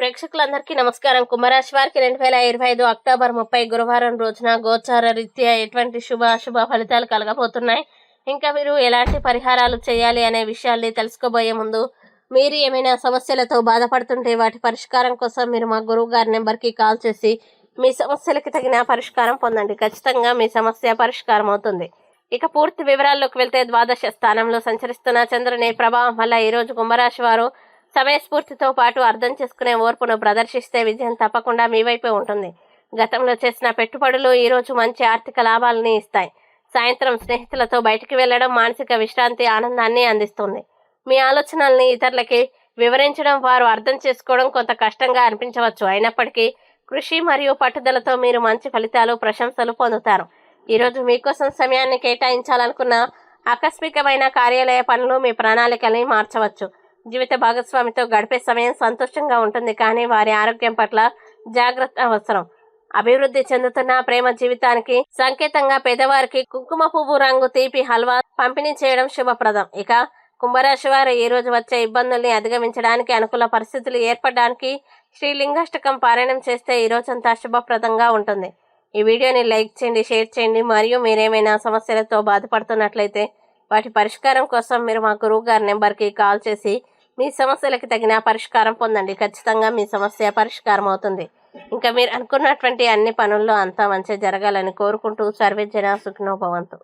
ప్రేక్షకులందరికీ నమస్కారం. కుంభరాశి వారికి 2025 అక్టోబర్ 30 గురువారం రోజున గోచార రీత్యా ఎటువంటి అశుభ ఫలితాలు కలగబోతున్నాయి, ఇంకా మీరు ఎలాంటి పరిహారాలు చేయాలి అనే విషయాల్ని తెలుసుకోబోయే ముందు, మీరు ఏమైనా సమస్యలతో బాధపడుతుంటే వాటి పరిష్కారం కోసం మీరు మా గురువు గారి నెంబర్కి కాల్ చేసి మీ సమస్యలకి తగిన పరిష్కారం పొందండి. ఖచ్చితంగా మీ సమస్య పరిష్కారం అవుతుంది. ఇక పూర్తి వివరాల్లోకి వెళ్తే, ద్వాదశ స్థానంలో సంచరిస్తున్న చంద్రుని ప్రభావం వల్ల ఈరోజు కుంభరాశి వారు సమయస్ఫూర్తితో పాటు అర్థం చేసుకునే ఓర్పును ప్రదర్శిస్తే విజయం తప్పకుండా మీ వైపే ఉంటుంది. గతంలో చేసిన పెట్టుబడులు ఈరోజు మంచి ఆర్థిక లాభాలని ఇస్తాయి. సాయంత్రం స్నేహితులతో బయటికి వెళ్లడం మానసిక విశ్రాంతి, ఆనందాన్ని అందిస్తుంది. మీ ఆలోచనల్ని ఇతరులకి వివరించడం, వారు అర్థం చేసుకోవడం కొంత కష్టంగా అనిపించవచ్చు. అయినప్పటికీ కృషి మరియు పట్టుదలతో మీరు మంచి ఫలితాలు, ప్రశంసలు పొందుతారు. ఈరోజు మీకోసం సమయాన్ని కేటాయించాలనుకున్న ఆకస్మికమైన కార్యాలయ పనులు మీ ప్రణాళికల్ని మార్చవచ్చు. జీవిత భాగస్వామితో గడిపే సమయం సంతోషంగా ఉంటుంది, కానీ వారి ఆరోగ్యం పట్ల జాగ్రత్త అవసరం. అభివృద్ధి చెందుతున్న ప్రేమ జీవితానికి సంకేతంగా పేదవారికి కుంకుమ పువ్వు రంగు తీపి హల్వా పంపిణీ చేయడం శుభప్రదం. ఇక కుంభరాశి వారు ఈ రోజు వచ్చే ఇబ్బందుల్ని అధిగమించడానికి, అనుకూల పరిస్థితులు ఏర్పడడానికి శ్రీలింగాష్టకం పారాయణం చేస్తే ఈ రోజంతా శుభప్రదంగా ఉంటుంది. ఈ వీడియోని లైక్ చేయండి, షేర్ చేయండి. మరియు మీరేమైనా సమస్యలతో బాధపడుతున్నట్లయితే వాటి పరిష్కారం కోసం మీరు మా గురువు గారి నెంబర్కి కాల్ చేసి మీ సమస్యలకి తగిన పరిష్కారం పొందండి. ఖచ్చితంగా మీ సమస్య పరిష్కారం అవుతుంది. ఇంకా మీరు అనుకున్నటువంటి అన్ని పనుల్లో అంతా మంచి జరగాలని కోరుకుంటూ, సర్వే జన సుఖినో భవంతు.